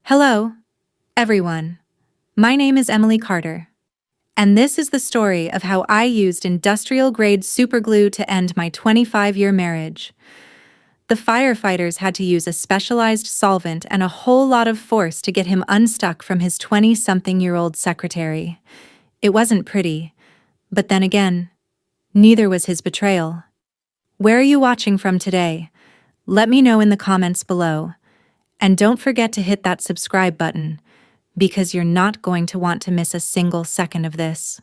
Hello, everyone. My name is Emily Carter, and this is the story of how I used industrial-grade superglue to end my 25-year marriage. The firefighters had to use a specialized solvent and a whole lot of force to get him unstuck from his 20-something-year-old secretary. It wasn't pretty, but then again, neither was his betrayal. Where are you watching from today? Let me know in the comments below. And don't forget to hit that subscribe button, because you're not going to want to miss a single second of this.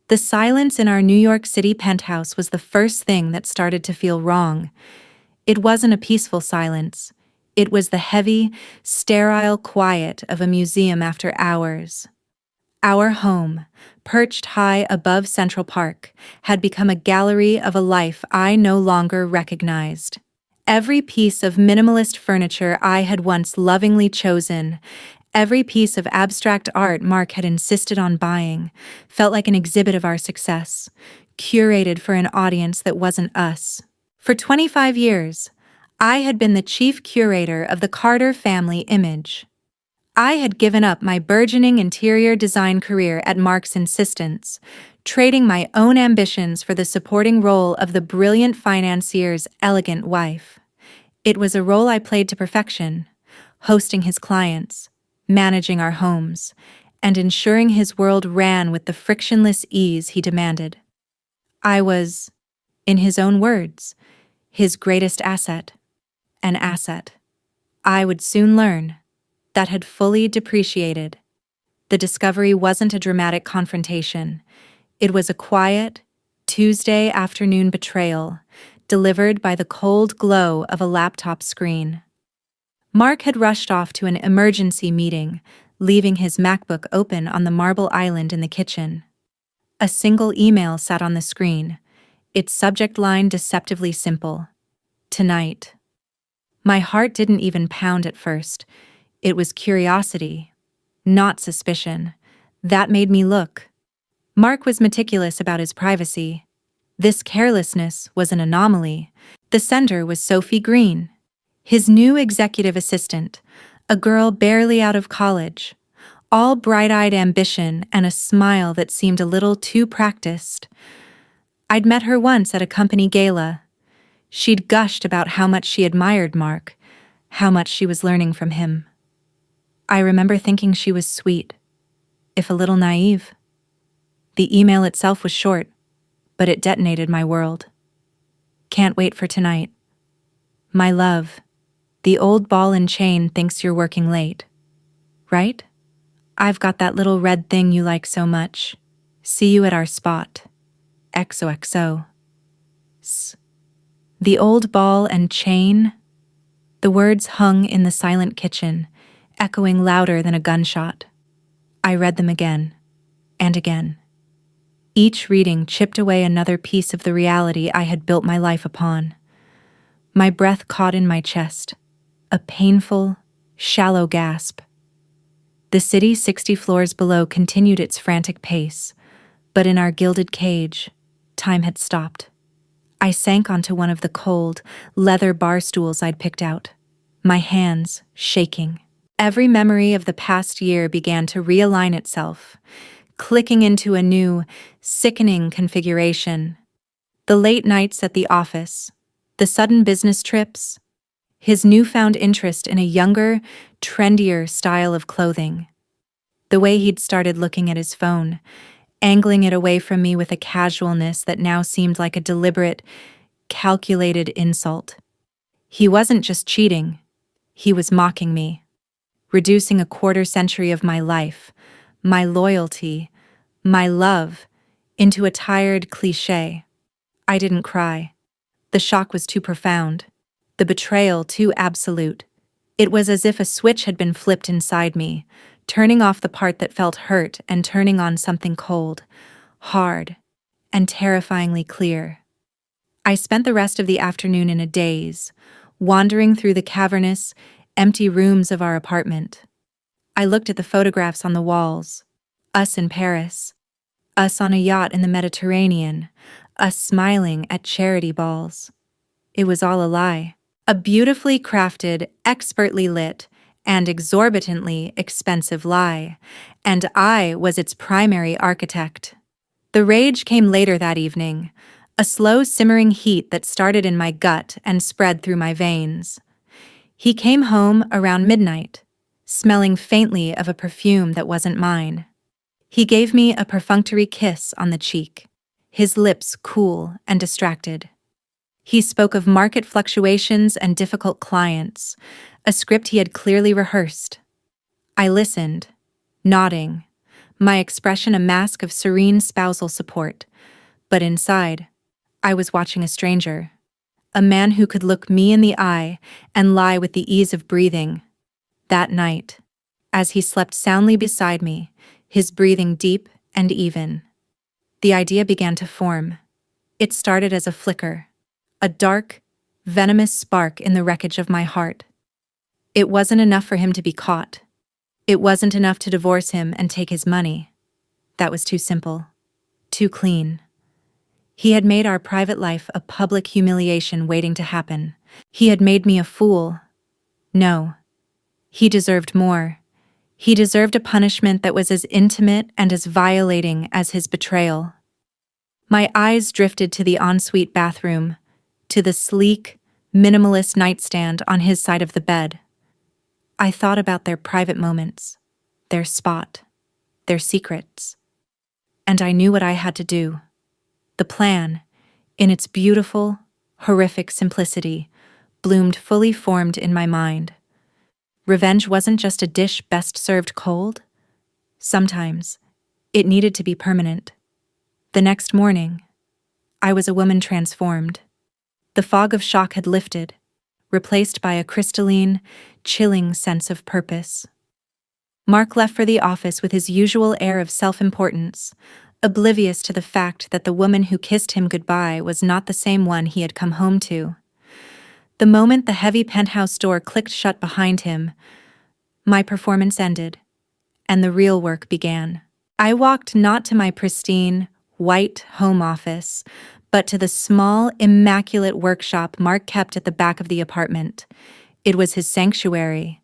The silence in our New York City penthouse was the first thing that started to feel wrong. It wasn't a peaceful silence. It was the heavy, sterile quiet of a museum after hours. Our home, perched high above Central Park, had become a gallery of a life I no longer recognized. Every piece of minimalist furniture I had once lovingly chosen, every piece of abstract art Mark had insisted on buying, felt like an exhibit of our success, curated for an audience that wasn't us. For 25 years, I had been the chief curator of the Carter family image. I had given up my burgeoning interior design career at Mark's insistence, trading my own ambitions for the supporting role of the brilliant financier's elegant wife. It was a role I played to perfection, hosting his clients, managing our homes, and ensuring his world ran with the frictionless ease he demanded. I was, in his own words, his greatest asset. An asset I would soon learn that had fully depreciated. The discovery wasn't a dramatic confrontation. It was a quiet, Tuesday afternoon betrayal, delivered by the cold glow of a laptop screen. Mark had rushed off to an emergency meeting, leaving his MacBook open on the marble island in the kitchen. A single email sat on the screen, its subject line deceptively simple: "Tonight." My heart didn't even pound at first. It was curiosity, not suspicion, that made me look. Mark was meticulous about his privacy. This carelessness was an anomaly. The sender was Sophie Green, his new executive assistant, a girl barely out of college, all bright-eyed ambition and a smile that seemed a little too practiced. I'd met her once at a company gala. She'd gushed about how much she admired Mark, how much she was learning from him. I remember thinking she was sweet, if a little naive. The email itself was short, but it detonated my world. "Can't wait for tonight. My love, the old ball and chain thinks you're working late. Right? I've got that little red thing you like so much. See you at our spot. XOXO. The old ball and chain?" The words hung in the silent kitchen, echoing louder than a gunshot. I read them again, and again. Each reading chipped away another piece of the reality I had built my life upon. My breath caught in my chest, a painful, shallow gasp. The city 60 floors below continued its frantic pace, but in our gilded cage, time had stopped. I sank onto one of the cold, leather bar stools I'd picked out, my hands shaking. Every memory of the past year began to realign itself, clicking into a new, sickening configuration. The late nights at the office, the sudden business trips, his newfound interest in a younger, trendier style of clothing. The way he'd started looking at his phone, angling it away from me with a casualness that now seemed like a deliberate, calculated insult. He wasn't just cheating, he was mocking me, reducing a quarter-century of my life, my loyalty, my love, into a tired cliché. I didn't cry. The shock was too profound, the betrayal too absolute. It was as if a switch had been flipped inside me, turning off the part that felt hurt and turning on something cold, hard, and terrifyingly clear. I spent the rest of the afternoon in a daze, wandering through the cavernous, empty rooms of our apartment. I looked at the photographs on the walls. Us in Paris. Us on a yacht in the Mediterranean. Us smiling at charity balls. It was all a lie. A beautifully crafted, expertly lit, and exorbitantly expensive lie, and I was its primary architect. The rage came later that evening, a slow simmering heat that started in my gut and spread through my veins. He came home around midnight, smelling faintly of a perfume that wasn't mine. He gave me a perfunctory kiss on the cheek, his lips cool and distracted. He spoke of market fluctuations and difficult clients, a script he had clearly rehearsed. I listened, nodding, my expression a mask of serene spousal support, but inside, I was watching a stranger, a man who could look me in the eye and lie with the ease of breathing. That night, as he slept soundly beside me, his breathing deep and even, the idea began to form. It started as a flicker, a dark, venomous spark in the wreckage of my heart. It wasn't enough for him to be caught. It wasn't enough to divorce him and take his money. That was too simple, too clean. He had made our private life a public humiliation waiting to happen. He had made me a fool. No, he deserved more. He deserved a punishment that was as intimate and as violating as his betrayal. My eyes drifted to the ensuite bathroom, to the sleek, minimalist nightstand on his side of the bed. I thought about their private moments, their spot, their secrets. And I knew what I had to do. The plan, in its beautiful, horrific simplicity, bloomed fully formed in my mind. Revenge wasn't just a dish best served cold. Sometimes, it needed to be permanent. The next morning, I was a woman transformed. The fog of shock had lifted, replaced by a crystalline, chilling sense of purpose. Mark left for the office with his usual air of self-importance, oblivious to the fact that the woman who kissed him goodbye was not the same one he had come home to. The moment the heavy penthouse door clicked shut behind him, my performance ended, and the real work began. I walked not to my pristine, white home office, but to the small, immaculate workshop Mark kept at the back of the apartment. It was his sanctuary,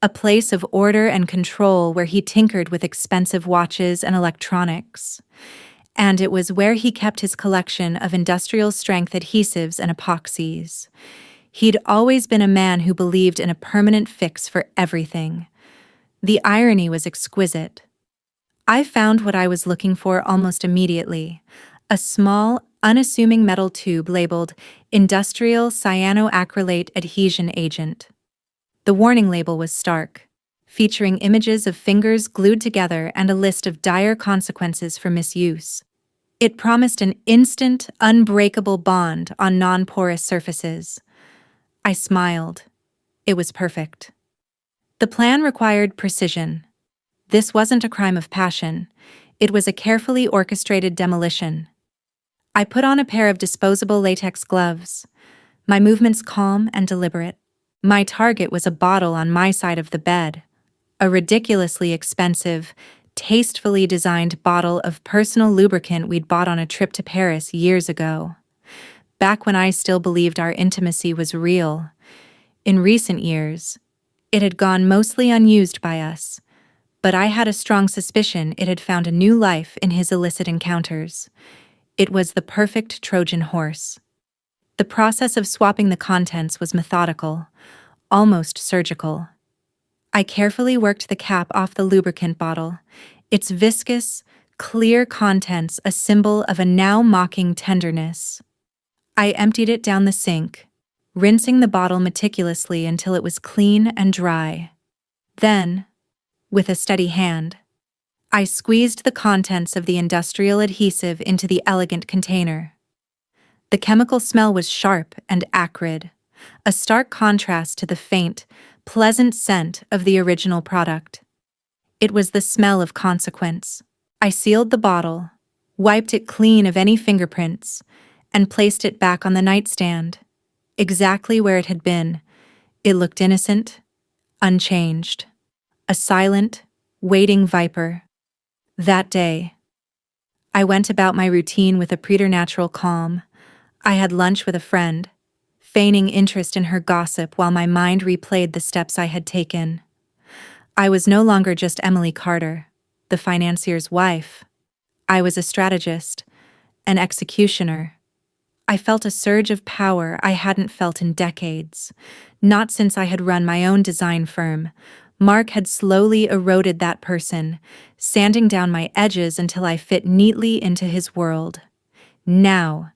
a place of order and control where he tinkered with expensive watches and electronics. And it was where he kept his collection of industrial-strength adhesives and epoxies. He'd always been a man who believed in a permanent fix for everything. The irony was exquisite. I found what I was looking for almost immediately, a small, unassuming metal tube labeled Industrial Cyanoacrylate Adhesion Agent. The warning label was stark, featuring images of fingers glued together and a list of dire consequences for misuse. It promised an instant, unbreakable bond on non-porous surfaces. I smiled. It was perfect. The plan required precision. This wasn't a crime of passion. It was a carefully orchestrated demolition. I put on a pair of disposable latex gloves, my movements calm and deliberate. My target was a bottle on my side of the bed, a ridiculously expensive, tastefully designed bottle of personal lubricant we'd bought on a trip to Paris years ago. Back when I still believed our intimacy was real. In recent years, it had gone mostly unused by us, but I had a strong suspicion it had found a new life in his illicit encounters. It was the perfect Trojan horse. The process of swapping the contents was methodical, almost surgical. I carefully worked the cap off the lubricant bottle, its viscous, clear contents a symbol of a now mocking tenderness. I emptied it down the sink, rinsing the bottle meticulously until it was clean and dry. Then, with a steady hand, I squeezed the contents of the industrial adhesive into the elegant container. The chemical smell was sharp and acrid, a stark contrast to the faint, pleasant scent of the original product. It was the smell of consequence. I sealed the bottle, wiped it clean of any fingerprints, and placed it back on the nightstand, exactly where it had been. It looked innocent, unchanged, a silent, waiting viper. That day, I went about my routine with a preternatural calm. I had lunch with a friend, feigning interest in her gossip while my mind replayed the steps I had taken. I was no longer just Emily Carter, the financier's wife. I was a strategist, an executioner. I felt a surge of power I hadn't felt in decades. Not since I had run my own design firm. Mark had slowly eroded that person, sanding down my edges until I fit neatly into his world. Now,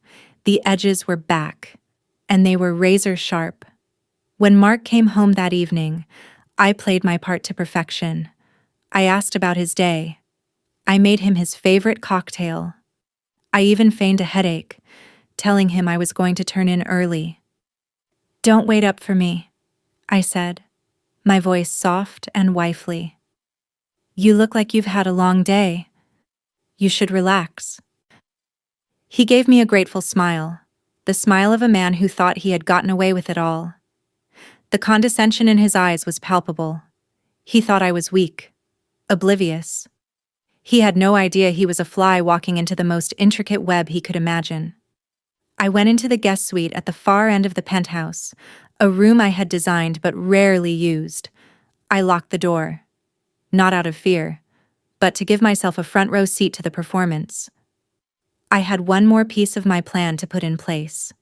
the edges were back, and they were razor sharp. When Mark came home that evening, I played my part to perfection. I asked about his day. I made him his favorite cocktail. I even feigned a headache, telling him I was going to turn in early. "Don't wait up for me," I said, my voice soft and wifely. "You look like you've had a long day. You should relax." He gave me a grateful smile, the smile of a man who thought he had gotten away with it all. The condescension in his eyes was palpable. He thought I was weak, oblivious. He had no idea he was a fly walking into the most intricate web he could imagine. I went into the guest suite at the far end of the penthouse, a room I had designed but rarely used. I locked the door, not out of fear, but to give myself a front row seat to the performance. I had one more piece of my plan to put in place.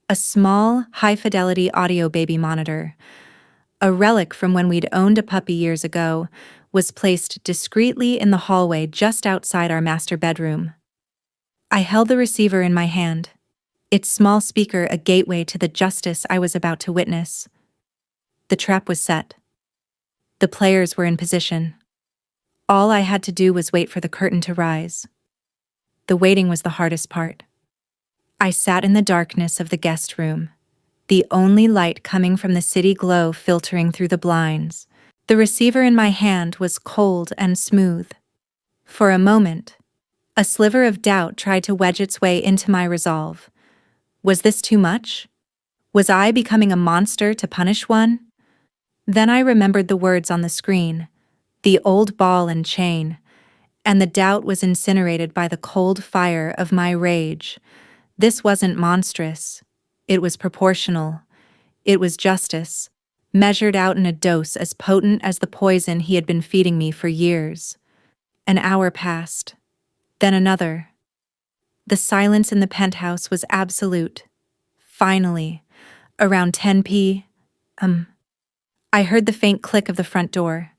A small, high-fidelity audio baby monitor, a relic from when we'd owned a puppy years ago, was placed discreetly in the hallway just outside our master bedroom. I held the receiver in my hand, its small speaker a gateway to the justice I was about to witness. The trap was set. The players were in position. All I had to do was wait for the curtain to rise. The waiting was the hardest part. I sat in the darkness of the guest room, the only light coming from the city glow filtering through the blinds. The receiver in my hand was cold and smooth. For a moment, a sliver of doubt tried to wedge its way into my resolve. Was this too much? Was I becoming a monster to punish one? Then I remembered the words on the screen, the old ball and chain, and the doubt was incinerated by the cold fire of my rage. This wasn't monstrous. It was proportional. It was justice, measured out in a dose as potent as the poison he had been feeding me for years. An hour passed, then another. The silence in the penthouse was absolute. Finally, around 10 p.m., I heard the faint click of the front door.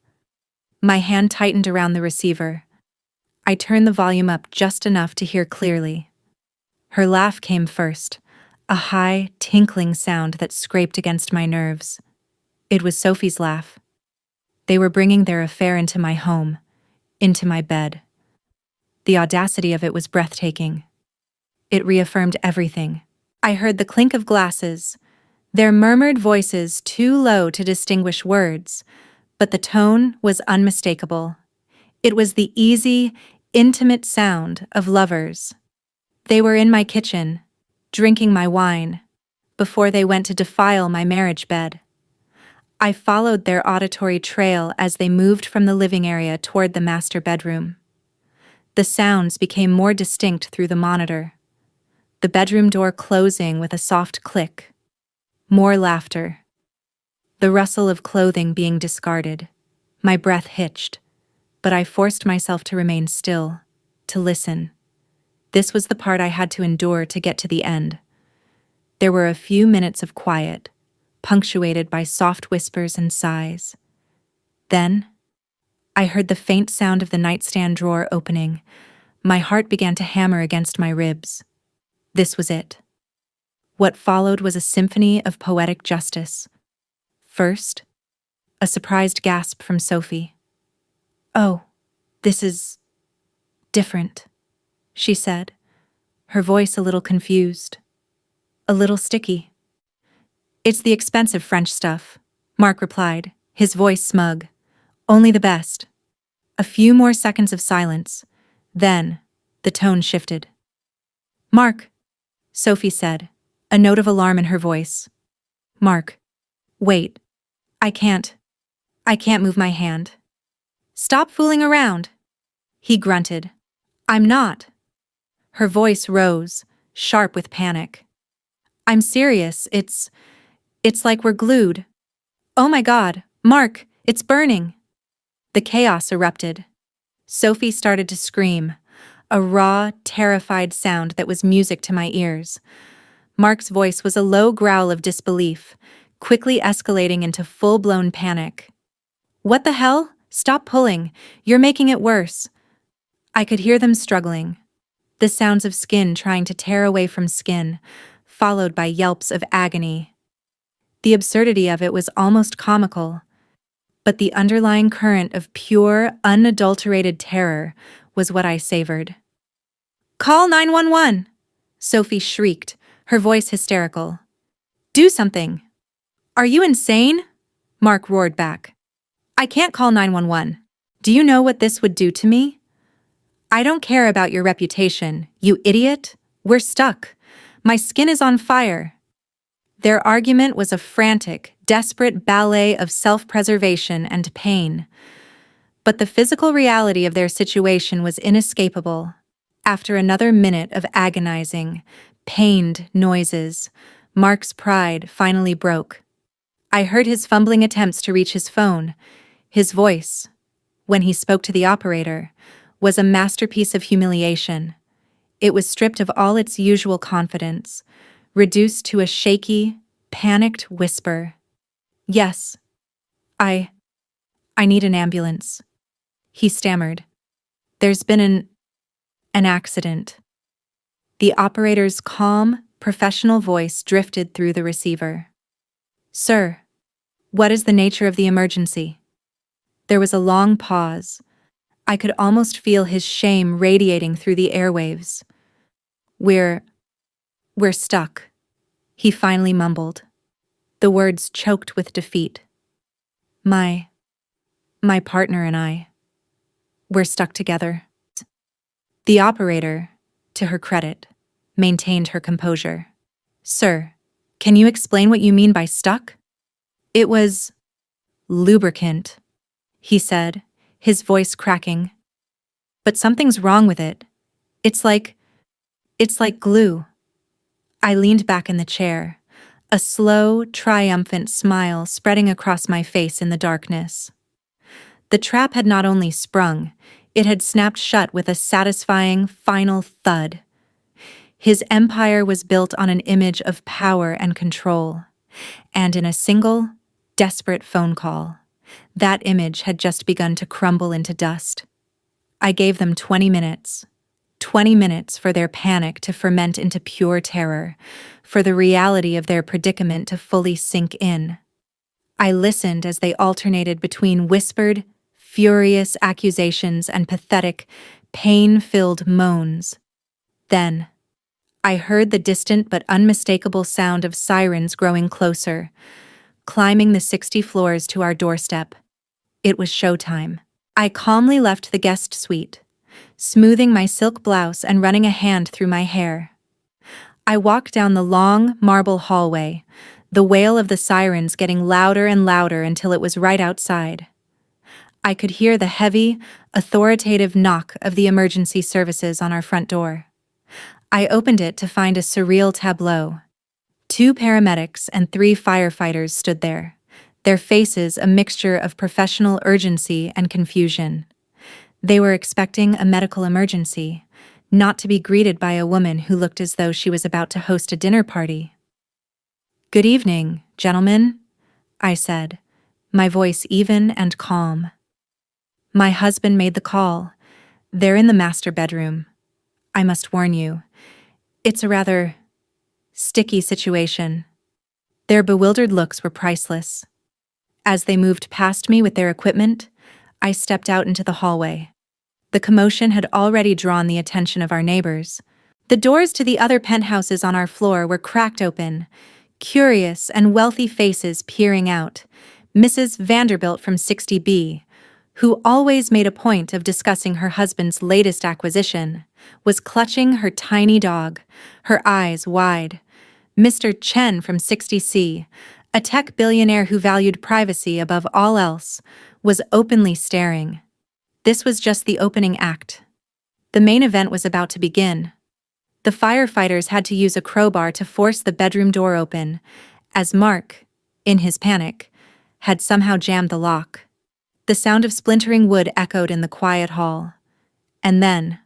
My hand tightened around the receiver. I turned the volume up just enough to hear clearly. Her laugh came first, a high, tinkling sound that scraped against my nerves. It was Sophie's laugh. They were bringing their affair into my home, into my bed. The audacity of it was breathtaking. It reaffirmed everything. I heard the clink of glasses, their murmured voices too low to distinguish words, but the tone was unmistakable. It was the easy, intimate sound of lovers. They were in my kitchen, drinking my wine, before they went to defile my marriage bed. I followed their auditory trail as they moved from the living area toward the master bedroom. The sounds became more distinct through the monitor. The bedroom door closing with a soft click. More laughter. The rustle of clothing being discarded. My breath hitched, but I forced myself to remain still, to listen. This was the part I had to endure to get to the end. There were a few minutes of quiet, punctuated by soft whispers and sighs. Then, I heard the faint sound of the nightstand drawer opening. My heart began to hammer against my ribs. This was it. What followed was a symphony of poetic justice. First, a surprised gasp from Sophie. "Oh, this is different," she said, her voice a little confused, a little sticky. "It's the expensive French stuff," Mark replied, his voice smug. "Only the best." A few more seconds of silence. Then, the tone shifted. "Mark," Sophie said, a note of alarm in her voice. "Mark, wait. I can't move my hand." "Stop fooling around," he grunted. "I'm not." Her voice rose, sharp with panic. "I'm serious. It's like we're glued. Oh my God, Mark, it's burning." The chaos erupted. Sophie started to scream, a raw, terrified sound that was music to my ears. Mark's voice was a low growl of disbelief, quickly escalating into full-blown panic. "What the hell? Stop pulling. You're making it worse." I could hear them struggling. The sounds of skin trying to tear away from skin, followed by yelps of agony. The absurdity of it was almost comical, but the underlying current of pure, unadulterated terror was what I savored. "Call 911!" Sophie shrieked, her voice hysterical. "Do something!" "Are you insane?" Mark roared back. "I can't call 911. Do you know what this would do to me?" "I don't care about your reputation, you idiot. We're stuck. My skin is on fire." Their argument was a frantic, desperate ballet of self-preservation and pain. But the physical reality of their situation was inescapable. After another minute of agonizing, pained noises, Mark's pride finally broke. I heard his fumbling attempts to reach his phone. His voice, when he spoke to the operator, was a masterpiece of humiliation. It was stripped of all its usual confidence, reduced to a shaky, panicked whisper. "Yes, I need an ambulance," he stammered. "There's been an accident." The operator's calm, professional voice drifted through the receiver. "Sir, what is the nature of the emergency?" There was a long pause. I could almost feel his shame radiating through the airwaves. We're stuck," he finally mumbled. The words choked with defeat. My partner and I, we're stuck together." The operator, to her credit, maintained her composure. "Sir, can you explain what you mean by stuck?" "It was lubricant," he said, his voice cracking. "But something's wrong with it. It's like glue." I leaned back in the chair, a slow, triumphant smile spreading across my face in the darkness. The trap had not only sprung, it had snapped shut with a satisfying, final thud. His empire was built on an image of power and control, and in a single, desperate phone call, that image had just begun to crumble into dust. I gave them 20 minutes. 20 minutes for their panic to ferment into pure terror, for the reality of their predicament to fully sink in. I listened as they alternated between whispered, furious accusations and pathetic, pain-filled moans. Then, I heard the distant but unmistakable sound of sirens growing closer, climbing the 60 floors to our doorstep. It was showtime. I calmly left the guest suite, smoothing my silk blouse and running a hand through my hair. I walked down the long, marble hallway, the wail of the sirens getting louder and louder until it was right outside. I could hear the heavy, authoritative knock of the emergency services on our front door. I opened it to find a surreal tableau. 2 paramedics and 3 firefighters stood there, their faces a mixture of professional urgency and confusion. They were expecting a medical emergency, not to be greeted by a woman who looked as though she was about to host a dinner party. "Good evening, gentlemen," I said, my voice even and calm. "My husband made the call. They're in the master bedroom. I must warn you, it's a rather sticky situation." Their bewildered looks were priceless. As they moved past me with their equipment, I stepped out into the hallway. The commotion had already drawn the attention of our neighbors. The doors to the other penthouses on our floor were cracked open, curious and wealthy faces peering out. Mrs. Vanderbilt from 60B, who always made a point of discussing her husband's latest acquisition, was clutching her tiny dog, her eyes wide. Mr. Chen from 60C, a tech billionaire who valued privacy above all else, was openly staring. This was just the opening act. The main event was about to begin. The firefighters had to use a crowbar to force the bedroom door open, as Mark, in his panic, had somehow jammed the lock. The sound of splintering wood echoed in the quiet hall. And then,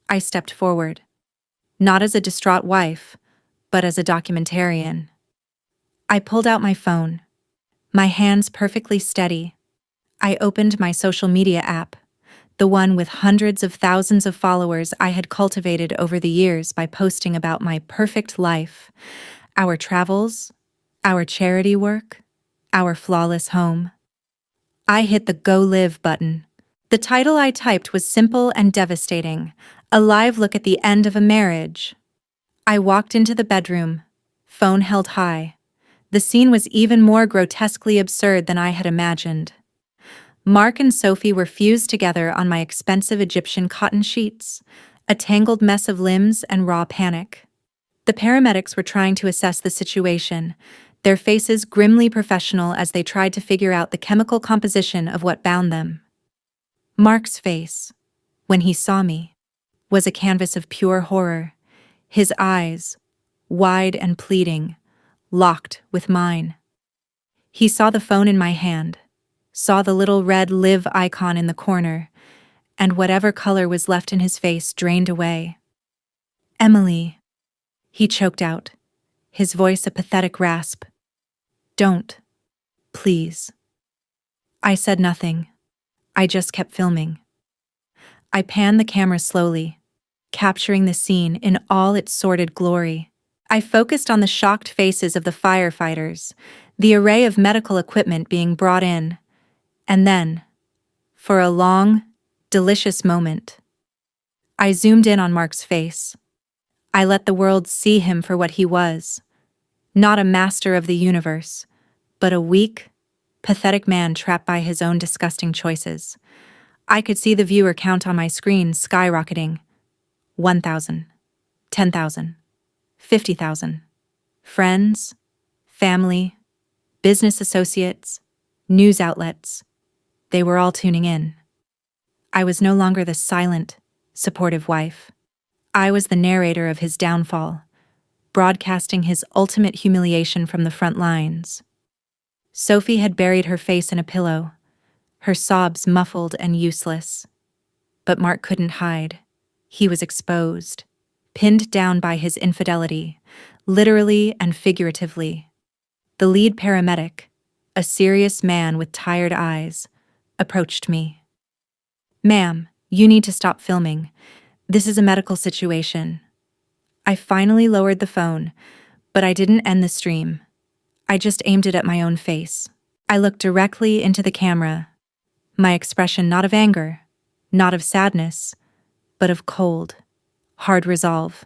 I stepped forward. Not as a distraught wife, but as a documentarian. I pulled out my phone, my hands perfectly steady. I opened my social media app, the one with hundreds of thousands of followers I had cultivated over the years by posting about my perfect life, our travels, our charity work, our flawless home. I hit the Go Live button. The title I typed was simple and devastating, a live look at the end of a marriage. I walked into the bedroom, phone held high. The scene was even more grotesquely absurd than I had imagined. Mark and Sophie were fused together on my expensive Egyptian cotton sheets, a tangled mess of limbs and raw panic. The paramedics were trying to assess the situation, their faces grimly professional as they tried to figure out the chemical composition of what bound them. Mark's face, when he saw me, was a canvas of pure horror, his eyes, wide and pleading, locked with mine. He saw the phone in my hand, saw the little red Live icon in the corner, and whatever color was left in his face drained away. "Emily," he choked out, his voice a pathetic rasp. "Don't. Please." I said nothing. I just kept filming. I panned the camera slowly, capturing the scene in all its sordid glory. I focused on the shocked faces of the firefighters, the array of medical equipment being brought in, and then, for a long, delicious moment, I zoomed in on Mark's face. I let the world see him for what he was, not a master of the universe, but a weak, pathetic man trapped by his own disgusting choices. I could see the viewer count on my screen skyrocketing. 1,000, 10,000, 50,000. Friends, family, business associates, news outlets. They were all tuning in. I was no longer the silent, supportive wife. I was the narrator of his downfall, broadcasting his ultimate humiliation from the front lines. Sophie had buried her face in a pillow, her sobs muffled and useless. But Mark couldn't hide. He was exposed, pinned down by his infidelity, literally and figuratively. The lead paramedic, a serious man with tired eyes, approached me. "Ma'am, you need to stop filming. This is a medical situation." I finally lowered the phone, but I didn't end the stream. I just aimed it at my own face. I looked directly into the camera, my expression not of anger, not of sadness, but of cold, hard resolve.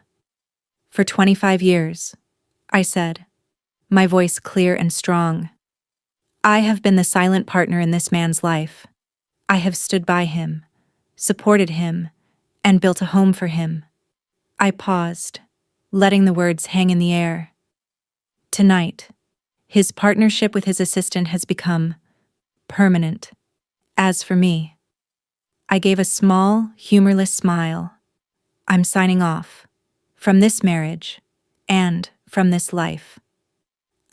"For 25 years, I said, my voice clear and strong, I have been the silent partner in this man's life. I have stood by him, supported him, and built a home for him." I paused, letting the words hang in the air. Tonight, his partnership with his assistant has become permanent. As for me, I gave a small, humorless smile. I'm signing off, from this marriage, and from this life.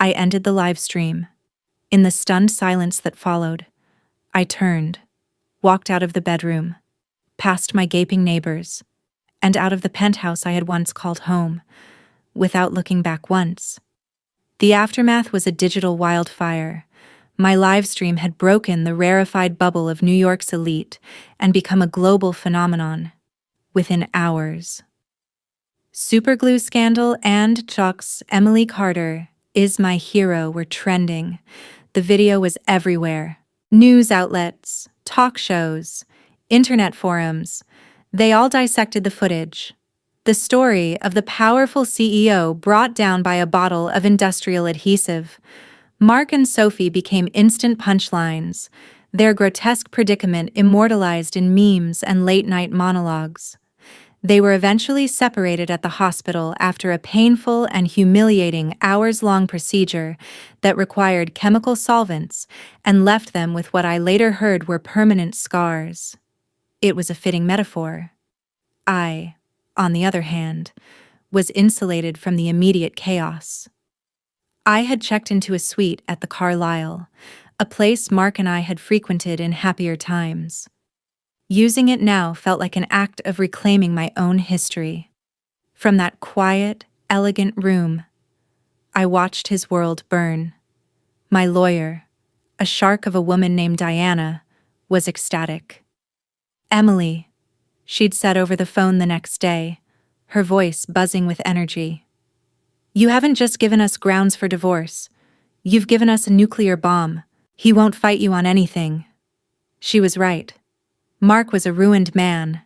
I ended the live stream. In the stunned silence that followed, I turned, walked out of the bedroom, past my gaping neighbors, and out of the penthouse I had once called home, without looking back once. The aftermath was a digital wildfire. My live stream had broken the rarefied bubble of New York's elite and become a global phenomenon. Within hours. Superglue scandal and Chuck's Emily Carter is my hero were trending. The video was everywhere. News outlets, talk shows, internet forums, they all dissected the footage. The story of the powerful CEO brought down by a bottle of industrial adhesive. Mark and Sophie became instant punchlines, their grotesque predicament immortalized in memes and late-night monologues. They were eventually separated at the hospital after a painful and humiliating hours-long procedure that required chemical solvents and left them with what I later heard were permanent scars. It was a fitting metaphor. I, on the other hand, was insulated from the immediate chaos. I had checked into a suite at the Carlyle, a place Mark and I had frequented in happier times. Using it now felt like an act of reclaiming my own history. From that quiet, elegant room, I watched his world burn. My lawyer, a shark of a woman named Diana, was ecstatic. "Emily," she'd said over the phone the next day, her voice buzzing with energy. "You haven't just given us grounds for divorce. You've given us a nuclear bomb. He won't fight you on anything." She was right. Mark was a ruined man.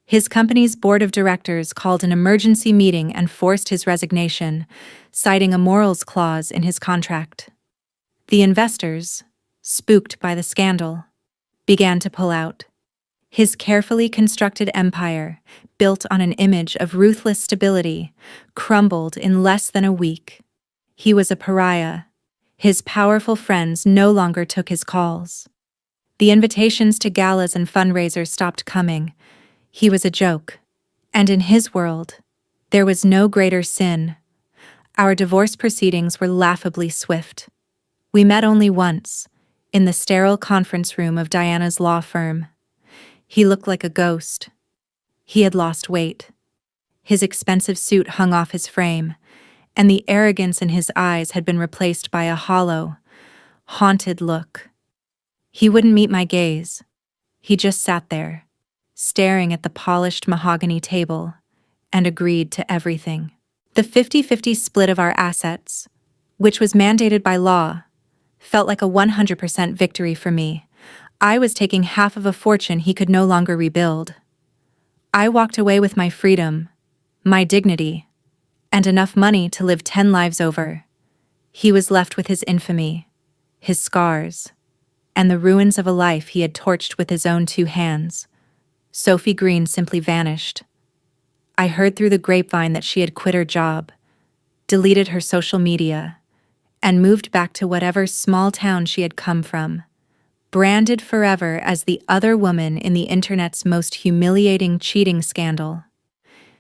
His company's board of directors called an emergency meeting and forced his resignation, citing a morals clause in his contract. The investors, spooked by the scandal, began to pull out. His carefully constructed empire, built on an image of ruthless stability, crumbled in less than a week. He was a pariah. His powerful friends no longer took his calls. The invitations to galas and fundraisers stopped coming. He was a joke. And in his world, there was no greater sin. Our divorce proceedings were laughably swift. We met only once, in the sterile conference room of Diana's law firm. He looked like a ghost. He had lost weight. His expensive suit hung off his frame, and the arrogance in his eyes had been replaced by a hollow, haunted look. He wouldn't meet my gaze. He just sat there, staring at the polished mahogany table, and agreed to everything. The 50-50 split of our assets, which was mandated by law, felt like a 100% victory for me. I was taking half of a fortune he could no longer rebuild. I walked away with my freedom, my dignity, and enough money to live 10 lives over. He was left with his infamy, his scars, and the ruins of a life he had torched with his own 2 hands. Sophie Green simply vanished. I heard through the grapevine that she had quit her job, deleted her social media, and moved back to whatever small town she had come from, branded forever as the other woman in the internet's most humiliating cheating scandal.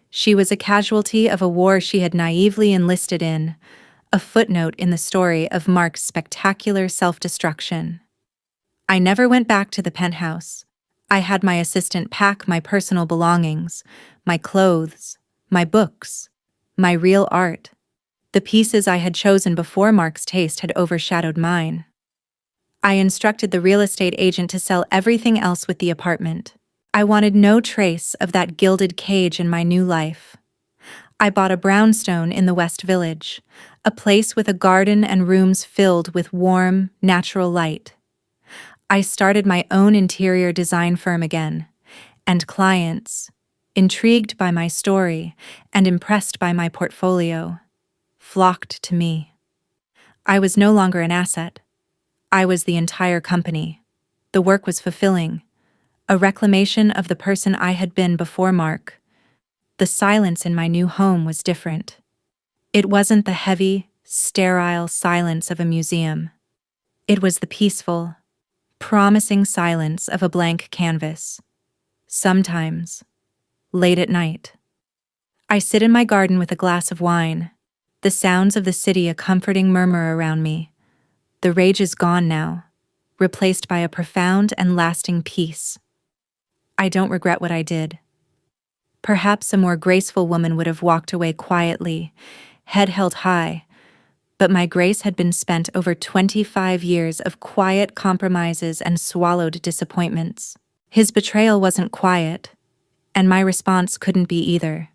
She was a casualty of a war she had naively enlisted in, a footnote in the story of Mark's spectacular self-destruction. I never went back to the penthouse. I had my assistant pack my personal belongings, my clothes, my books, my real art. The pieces I had chosen before Mark's taste had overshadowed mine. I instructed the real estate agent to sell everything else with the apartment. I wanted no trace of that gilded cage in my new life. I bought a brownstone in the West Village, a place with a garden and rooms filled with warm, natural light. I started my own interior design firm again, and clients, intrigued by my story and impressed by my portfolio, flocked to me. I was no longer an asset. I was the entire company. The work was fulfilling, a reclamation of the person I had been before Mark. The silence in my new home was different. It wasn't the heavy, sterile silence of a museum. It was the peaceful, promising silence of a blank canvas. Sometimes, late at night, I sit in my garden with a glass of wine, the sounds of the city a comforting murmur around me. The rage is gone now, replaced by a profound and lasting peace. I don't regret what I did. Perhaps a more graceful woman would have walked away quietly, head held high, but my grace had been spent over 25 years of quiet compromises and swallowed disappointments. His betrayal wasn't quiet, and my response couldn't be either.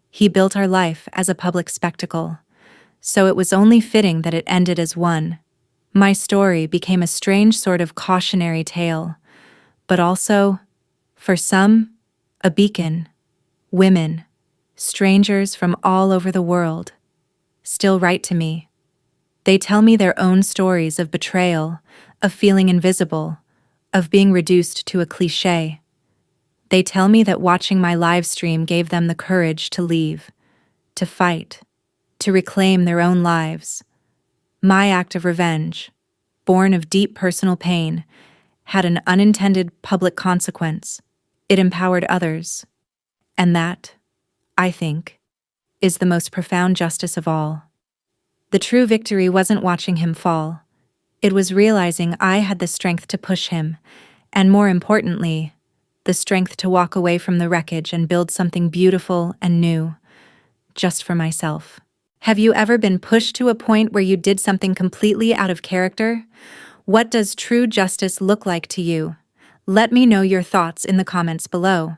He built our life as a public spectacle, so it was only fitting that it ended as one. My story became a strange sort of cautionary tale, but also, for some, a beacon. Women, strangers from all over the world, still write to me. They tell me their own stories of betrayal, of feeling invisible, of being reduced to a cliché. They tell me that watching my live stream gave them the courage to leave, to fight, to reclaim their own lives. My act of revenge, born of deep personal pain, had an unintended public consequence. It empowered others. And that, I think, is the most profound justice of all. The true victory wasn't watching him fall. It was realizing I had the strength to push him, and more importantly, the strength to walk away from the wreckage and build something beautiful and new, just for myself. Have you ever been pushed to a point where you did something completely out of character? What does true justice look like to you? Let me know your thoughts in the comments below.